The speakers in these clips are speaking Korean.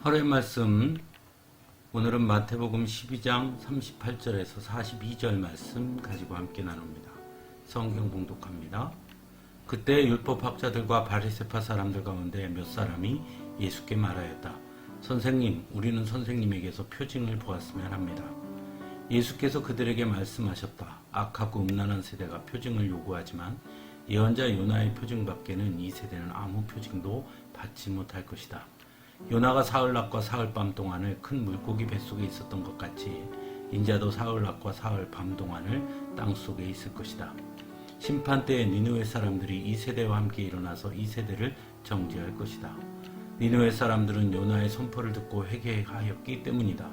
하루의 말씀, 오늘은 마태복음 12장 38절에서 42절 말씀 가지고 함께 나눕니다. 성경 봉독합니다. 그때 율법학자들과 바리새파 사람들 가운데 몇 사람이 예수께 말하였다. 선생님, 우리는 선생님에게서 표징을 보았으면 합니다. 예수께서 그들에게 말씀하셨다. 악하고 음란한 세대가 표징을 요구하지만 예언자 요나의 표징밖에는 이 세대는 아무 표징도 받지 못할 것이다. 요나가 사흘낮과 사흘밤 동안을 큰 물고기 뱃속에 있었던 것 같이 인자도 사흘낮과 사흘밤 동안을 땅속에 있을 것이다. 심판 때에 니느웨 사람들이 이 세대와 함께 일어나서 이 세대를 정죄할 것이다. 니느웨 사람들은 요나의 선포를 듣고 회개하였기 때문이다.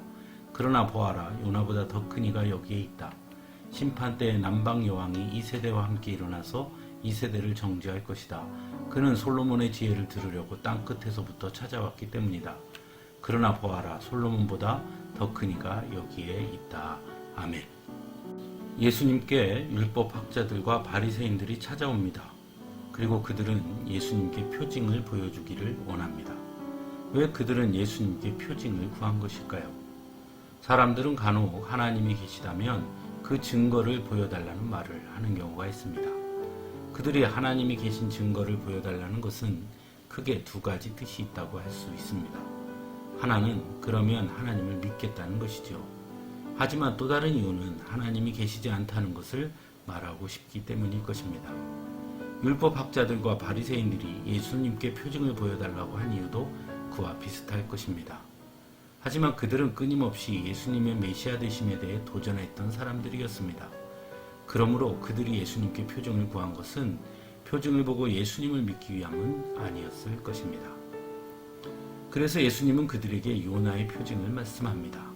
그러나 보아라, 요나보다 더 큰 이가 여기에 있다. 심판 때에 남방 여왕이 이 세대와 함께 일어나서 이 세대를 정죄할 것이다. 그는 솔로몬의 지혜를 들으려고 땅 끝에서부터 찾아왔기 때문이다. 그러나 보아라, 솔로몬보다 더 큰 이가 여기에 있다. 아멘. 예수님께 율법학자들과 바리새인들이 찾아옵니다. 그리고 그들은 예수님께 표징을 보여주기를 원합니다. 왜 그들은 예수님께 표징을 구한 것일까요? 사람들은 간혹 하나님이 계시다면 그 증거를 보여달라는 말을 하는 경우가 있습니다. 그들이 하나님이 계신 증거를 보여달라는 것은 크게 두 가지 뜻이 있다고 할 수 있습니다. 하나는 그러면 하나님을 믿겠다는 것이죠. 하지만 또 다른 이유는 하나님이 계시지 않다는 것을 말하고 싶기 때문일 것입니다. 율법학자들과 바리새인들이 예수님께 표징을 보여달라고 한 이유도 그와 비슷할 것입니다. 하지만 그들은 끊임없이 예수님의 메시아 되심에 대해 도전했던 사람들이었습니다. 그러므로 그들이 예수님께 표징을 구한 것은 표징을 보고 예수님을 믿기 위함은 아니었을 것입니다. 그래서 예수님은 그들에게 요나의 표징을 말씀합니다.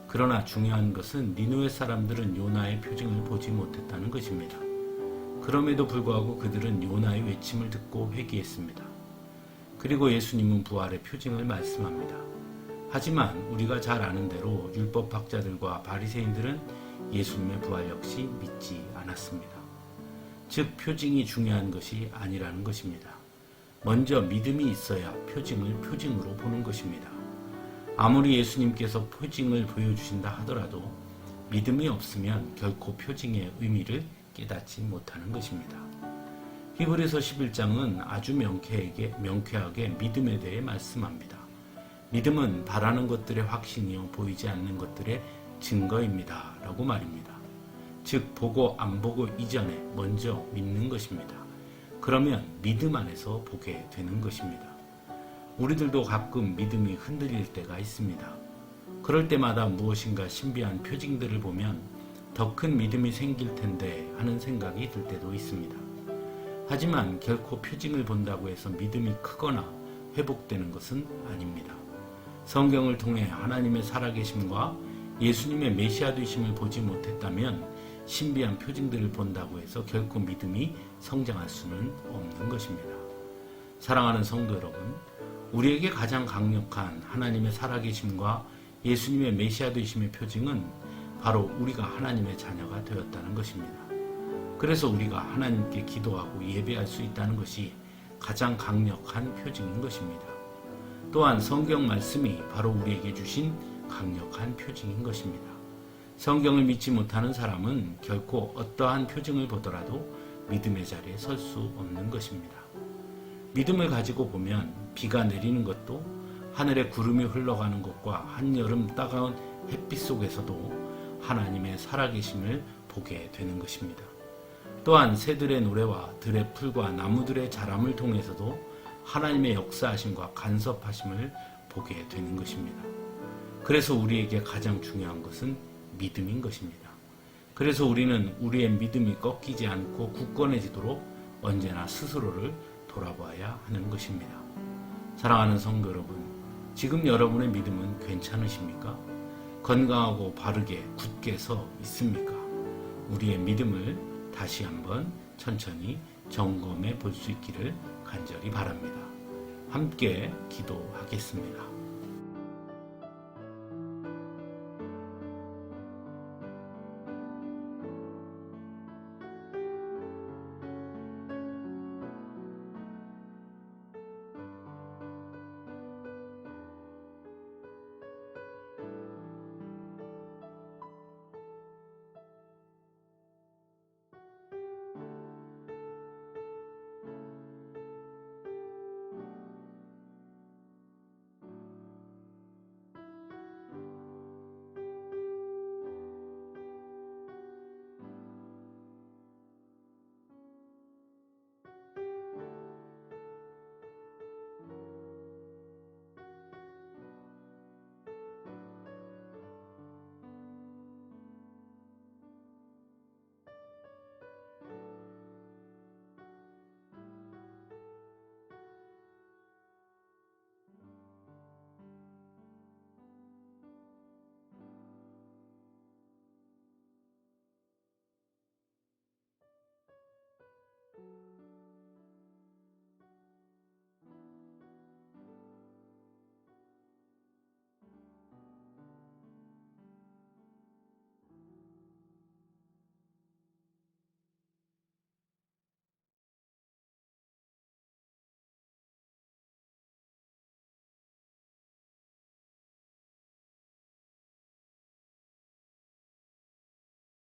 그러나 중요한 것은 니느웨 사람들은 요나의 표징을 보지 못했다는 것입니다. 그럼에도 불구하고 그들은 요나의 외침을 듣고 회개했습니다. 그리고 예수님은 부활의 표징을 말씀합니다. 하지만 우리가 잘 아는 대로 율법학자들과 바리새인들은 예수님의 부활 역시 믿지 않았습니다. 즉 표징이 중요한 것이 아니라는 것입니다. 먼저 믿음이 있어야 표징을 표징으로 보는 것입니다. 아무리 예수님께서 표징을 보여주신다 하더라도 믿음이 없으면 결코 표징의 의미를 깨닫지 못하는 것입니다. 히브리서 11장은 아주 명쾌하게 믿음에 대해 말씀합니다. 믿음은 바라는 것들의 확신이요 보이지 않는 것들의 증거입니다. 라고 말입니다. 즉 보고 안 보고 이전에 먼저 믿는 것입니다. 그러면 믿음 안에서 보게 되는 것입니다. 우리들도 가끔 믿음이 흔들릴 때가 있습니다. 그럴 때마다 무엇인가 신비한 표징들을 보면 더 큰 믿음이 생길 텐데 하는 생각이 들 때도 있습니다. 하지만 결코 표징을 본다고 해서 믿음이 크거나 회복되는 것은 아닙니다. 성경을 통해 하나님의 살아계심과 예수님의 메시아 되심을 보지 못했다면 신비한 표징들을 본다고 해서 결코 믿음이 성장할 수는 없는 것입니다. 사랑하는 성도 여러분, 우리에게 가장 강력한 하나님의 살아계심과 예수님의 메시아 되심의 표징은 바로 우리가 하나님의 자녀가 되었다는 것입니다. 그래서 우리가 하나님께 기도하고 예배할 수 있다는 것이 가장 강력한 표징인 것입니다. 또한 성경 말씀이 바로 우리에게 주신 강력한 표징인 것입니다. 성경을 믿지 못하는 사람은 결코 어떠한 표징을 보더라도 믿음의 자리에 설 수 없는 것입니다. 믿음을 가지고 보면 비가 내리는 것도 하늘에 구름이 흘러가는 것과 한여름 따가운 햇빛 속에서도 하나님의 살아계심을 보게 되는 것입니다. 또한 새들의 노래와 들의 풀과 나무들의 자람을 통해서도 하나님의 역사하심과 간섭하심을 보게 되는 것입니다. 그래서 우리에게 가장 중요한 것은 믿음인 것입니다. 그래서 우리는 우리의 믿음이 꺾이지 않고 굳건해지도록 언제나 스스로를 돌아봐야 하는 것입니다. 사랑하는 성도 여러분, 지금 여러분의 믿음은 괜찮으십니까? 건강하고 바르게 굳게 서 있습니까? 우리의 믿음을 다시 한번 천천히 점검해 볼 수 있기를 간절히 바랍니다. 함께 기도하겠습니다.